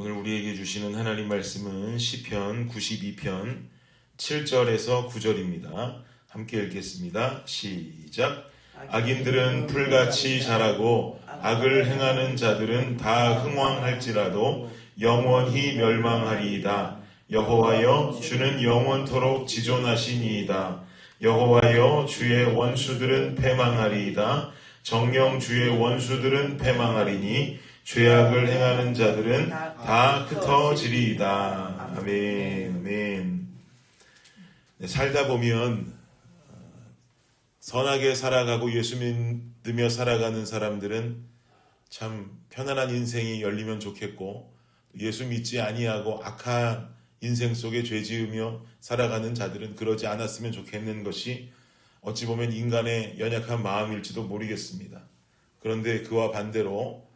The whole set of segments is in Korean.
오늘 우리에게 주시는 하나님 말씀은 시편 92편 7절에서 9절입니다. 함께 읽겠습니다. 시작. 악인들은 풀같이 자라고 악을 행하는 자들은 다 흥왕할지라도 영원히 멸망하리이다. 여호와여, 주는 영원토록 지존하시니이다. 여호와여, 주의 원수들은 패망하리이다. 정녕 주의 원수들은 패망하리니 죄악을 행하는 자들은 다 흩어지리이다. 아멘. 아멘. 살다 보면 선하게 살아가고 예수 믿으며 살아가는 사람들은 참 편안한 인생이 열리면 좋겠고, 예수 믿지 아니하고 악한 인생 속에 죄 지으며 살아가는 자들은 그러지 않았으면 좋겠는 것이 어찌 보면 인간의 연약한 마음일지도 모르겠습니다. 그런데 그와 반대로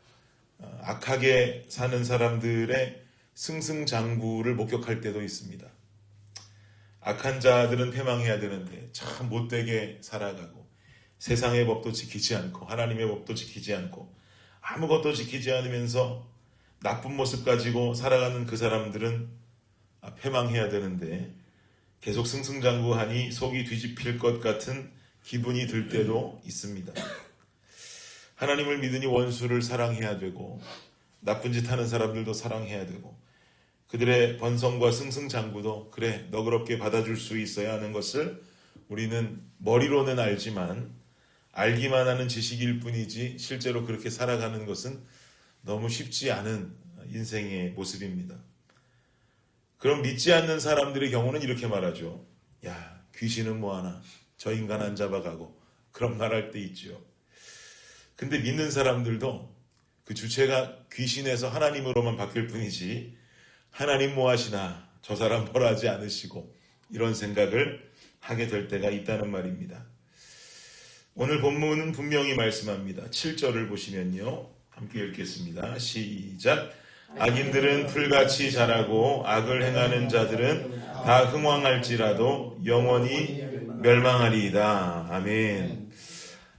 악하게 사는 사람들의 승승장구를 목격할 때도 있습니다. 악한 자들은 패망해야 되는데 참 못되게 살아가고 세상의 법도 지키지 않고 하나님의 법도 지키지 않고 아무것도 지키지 않으면서 나쁜 모습 가지고 살아가는 그 사람들은 패망해야 되는데 계속 승승장구하니 속이 뒤집힐 것 같은 기분이 들 때도 있습니다. 하나님을 믿으니 원수를 사랑해야 되고 나쁜 짓 하는 사람들도 사랑해야 되고 그들의 번성과 승승장구도 그래 너그럽게 받아줄 수 있어야 하는 것을 우리는 머리로는 알지만 알기만 하는 지식일 뿐이지 실제로 그렇게 살아가는 것은 너무 쉽지 않은 인생의 모습입니다. 그럼 믿지 않는 사람들의 경우는 이렇게 말하죠. 야, 귀신은 뭐하나 저 인간 안 잡아가고 그런 말할 때 있죠. 근데 믿는 사람들도 그 주체가 귀신에서 하나님으로만 바뀔 뿐이지 하나님 뭐 하시나 저 사람 벌하지 않으시고 이런 생각을 하게 될 때가 있다는 말입니다. 오늘 본문은 분명히 말씀합니다. 7절을 보시면요. 함께 읽겠습니다. 시작. 악인들은 풀같이 자라고 악을 행하는 자들은 다 흥왕할지라도 영원히 멸망하리이다. 아멘.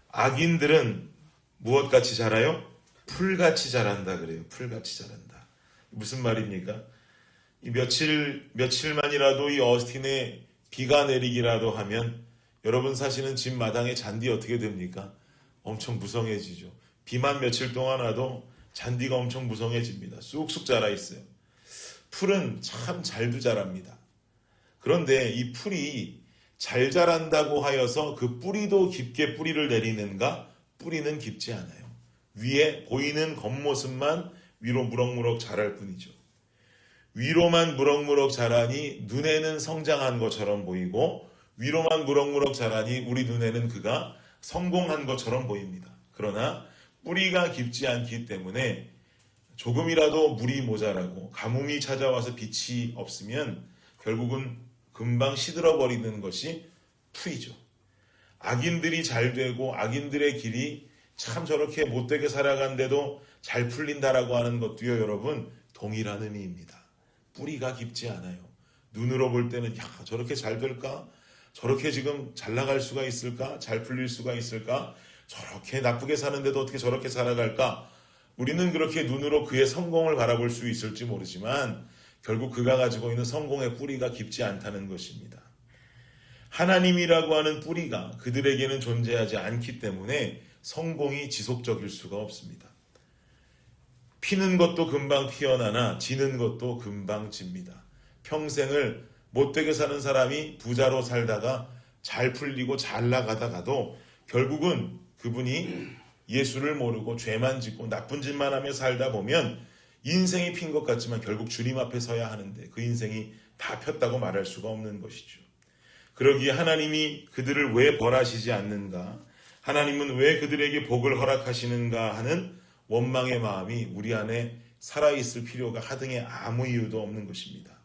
악인들은 무엇같이 자라요? 풀같이 자란다 그래요. 풀같이 자란다. 무슨 말입니까? 이 며칠만이라도 이 어스틴에 비가 내리기라도 하면 여러분 사시는 집 마당에 잔디 어떻게 됩니까? 엄청 무성해지죠. 비만 며칠 동안 와도 잔디가 엄청 무성해집니다. 쑥쑥 자라 있어요. 풀은 참 잘도 자랍니다. 그런데 이 풀이 잘 자란다고 하여서 그 뿌리도 깊게 뿌리를 내리는가? 뿌리는 깊지 않아요. 위에 보이는 겉모습만 위로 무럭무럭 자랄 뿐이죠. 위로만 무럭무럭 자라니 눈에는 성장한 것처럼 보이고 위로만 무럭무럭 자라니 우리 눈에는 그가 성공한 것처럼 보입니다. 그러나 뿌리가 깊지 않기 때문에 조금이라도 물이 모자라고 가뭄이 찾아와서 빛이 없으면 결국은 금방 시들어버리는 것이 풀이죠. 악인들이 잘 되고 악인들의 길이 참 저렇게 못되게 살아간데도 잘 풀린다라고 하는 것도요, 여러분 동일한 의미입니다. 뿌리가 깊지 않아요. 눈으로 볼 때는 야 저렇게 잘 될까? 저렇게 지금 잘 나갈 수가 있을까? 잘 풀릴 수가 있을까? 저렇게 나쁘게 사는데도 어떻게 저렇게 살아갈까? 우리는 그렇게 눈으로 그의 성공을 바라볼 수 있을지 모르지만 결국 그가 가지고 있는 성공의 뿌리가 깊지 않다는 것입니다. 하나님이라고 하는 뿌리가 그들에게는 존재하지 않기 때문에 성공이 지속적일 수가 없습니다. 피는 것도 금방 피어나나 지는 것도 금방 집니다. 평생을 못되게 사는 사람이 부자로 살다가 잘 풀리고 잘 나가다가도 결국은 그분이 예수를 모르고 죄만 짓고 나쁜 짓만 하며 살다 보면 인생이 핀 것 같지만 결국 주님 앞에 서야 하는데 그 인생이 다 폈다고 말할 수가 없는 것이죠. 그러기에 하나님이 그들을 왜 벌하시지 않는가? 하나님은 왜 그들에게 복을 허락하시는가 하는 원망의 마음이 우리 안에 살아있을 필요가 하등에 아무 이유도 없는 것입니다.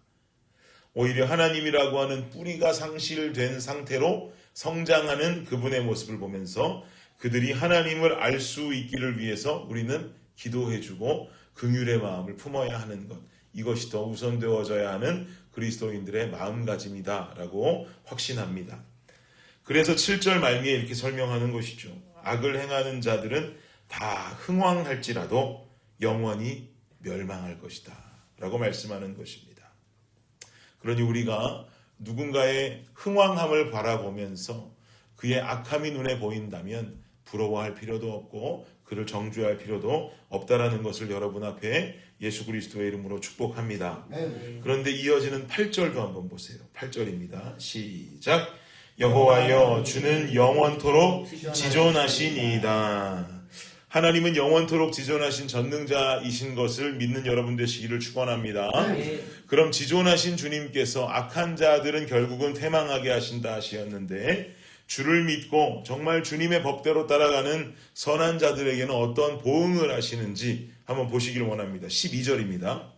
오히려 하나님이라고 하는 뿌리가 상실된 상태로 성장하는 그분의 모습을 보면서 그들이 하나님을 알 수 있기를 위해서 우리는 기도해주고 긍휼의 마음을 품어야 하는 것, 이것이 더 우선되어져야 하는 그리스도인들의 마음가짐이다라고 확신합니다. 그래서 7절 말미에 이렇게 설명하는 것이죠. 악을 행하는 자들은 다 흥왕할지라도 영원히 멸망할 것이다. 라고 말씀하는 것입니다. 그러니 우리가 누군가의 흥왕함을 바라보면서 그의 악함이 눈에 보인다면 부러워할 필요도 없고 그를 정죄할 필요도 없다라는 것을 여러분 앞에 예수 그리스도의 이름으로 축복합니다. 그런데 이어지는 8절도 한번 보세요. 8절입니다. 시작. 여호와여 주는 영원토록 지존하시니이다. 하나님은 영원토록 지존하신 전능자이신 것을 믿는 여러분 되시기를 축원합니다. 그럼 지존하신 주님께서 악한 자들은 결국은 패망하게 하신다 하셨는데 주를 믿고 정말 주님의 법대로 따라가는 선한 자들에게는 어떤 보응을 하시는지 한번 보시길 원합니다. 12절입니다.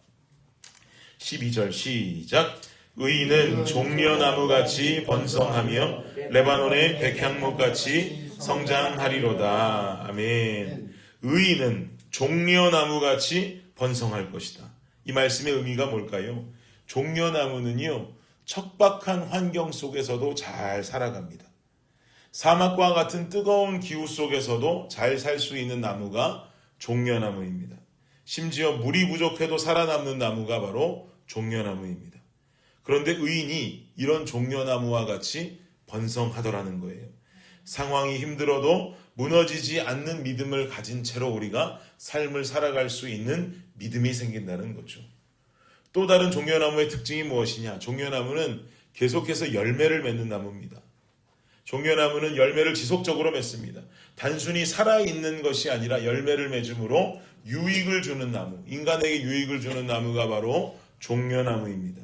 12절 시작. 의인은 종려나무같이 번성하며 레바논의 백향목같이 성장하리로다. 아멘. 의인은 종려나무같이 번성할 것이다. 이 말씀의 의미가 뭘까요? 종려나무는요, 척박한 환경 속에서도 잘 살아갑니다. 사막과 같은 뜨거운 기후 속에서도 잘 살 수 있는 나무가 종려나무입니다. 심지어 물이 부족해도 살아남는 나무가 바로 종려나무입니다. 그런데 의인이 이런 종려나무와 같이 번성하더라는 거예요. 상황이 힘들어도 무너지지 않는 믿음을 가진 채로 우리가 삶을 살아갈 수 있는 믿음이 생긴다는 거죠. 또 다른 종려나무의 특징이 무엇이냐? 종려나무는 계속해서 열매를 맺는 나무입니다. 종려나무는 열매를 지속적으로 맺습니다. 단순히 살아있는 것이 아니라 열매를 맺음으로 유익을 주는 나무, 인간에게 유익을 주는 나무가 바로 종려나무입니다.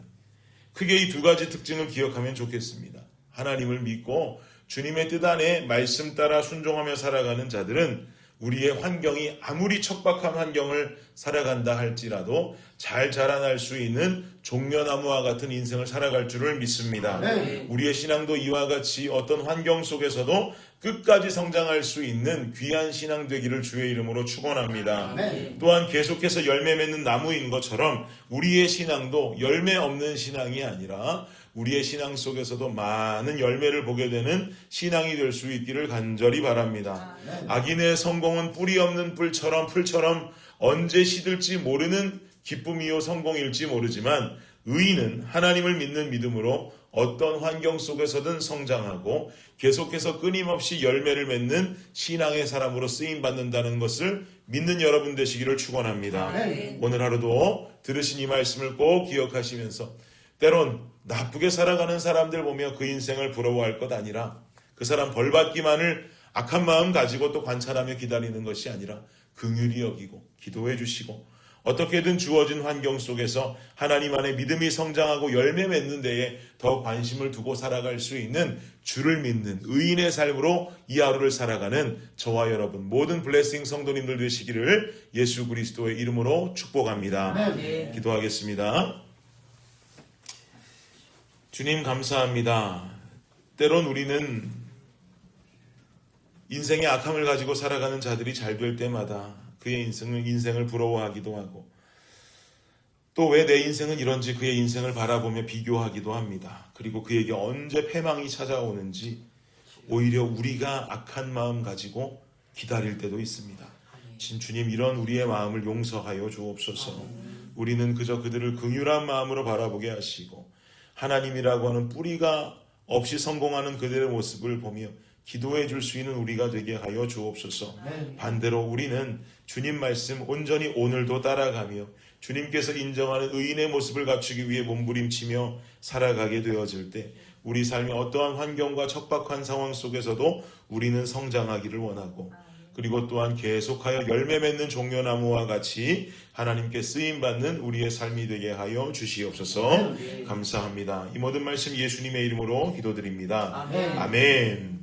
크게 이 두 가지 특징을 기억하면 좋겠습니다. 하나님을 믿고 주님의 뜻 안에 말씀 따라 순종하며 살아가는 자들은 우리의 환경이 아무리 척박한 환경을 살아간다 할지라도 잘 자라날 수 있는 종려나무와 같은 인생을 살아갈 줄을 믿습니다. 우리의 신앙도 이와 같이 어떤 환경 속에서도 끝까지 성장할 수 있는 귀한 신앙 되기를 주의 이름으로 축원합니다. 또한 계속해서 열매 맺는 나무인 것처럼 우리의 신앙도 열매 없는 신앙이 아니라 우리의 신앙 속에서도 많은 열매를 보게 되는 신앙이 될 수 있기를 간절히 바랍니다. 악인의 성공은 뿌리 없는 풀처럼 언제 시들지 모르는 기쁨이요 성공일지 모르지만 의인은 하나님을 믿는 믿음으로 어떤 환경 속에서든 성장하고 계속해서 끊임없이 열매를 맺는 신앙의 사람으로 쓰임받는다는 것을 믿는 여러분 되시기를 축원합니다. 오늘 하루도 들으신 이 말씀을 꼭 기억하시면서 때론 나쁘게 살아가는 사람들 보며 그 인생을 부러워할 것 아니라 그 사람 벌받기만을 악한 마음 가지고 또 관찰하며 기다리는 것이 아니라 긍휼히 여기고 기도해 주시고 어떻게든 주어진 환경 속에서 하나님 안에 믿음이 성장하고 열매 맺는 데에 더 관심을 두고 살아갈 수 있는 주를 믿는 의인의 삶으로 이 하루를 살아가는 저와 여러분 모든 블레싱 성도님들 되시기를 예수 그리스도의 이름으로 축복합니다. 기도하겠습니다. 주님 감사합니다. 때론 우리는 인생의 악함을 가지고 살아가는 자들이 잘 될 때마다 그의 인생을 부러워하기도 하고 또 왜 내 인생은 이런지 그의 인생을 바라보며 비교하기도 합니다. 그리고 그에게 언제 패망이 찾아오는지 오히려 우리가 악한 마음 가지고 기다릴 때도 있습니다. 주님 이런 우리의 마음을 용서하여 주옵소서. 우리는 그저 그들을 긍휼한 마음으로 바라보게 하시고 하나님이라고 하는 뿌리가 없이 성공하는 그들의 모습을 보며 기도해 줄 수 있는 우리가 되게 하여 주옵소서. 반대로 우리는 주님 말씀 온전히 오늘도 따라가며 주님께서 인정하는 의인의 모습을 갖추기 위해 몸부림치며 살아가게 되어질 때 우리 삶의 어떠한 환경과 척박한 상황 속에서도 우리는 성장하기를 원하고 그리고 또한 계속하여 열매 맺는 종려나무와 같이 하나님께 쓰임받는 우리의 삶이 되게 하여 주시옵소서. 감사합니다. 이 모든 말씀 예수님의 이름으로 기도드립니다. 아멘.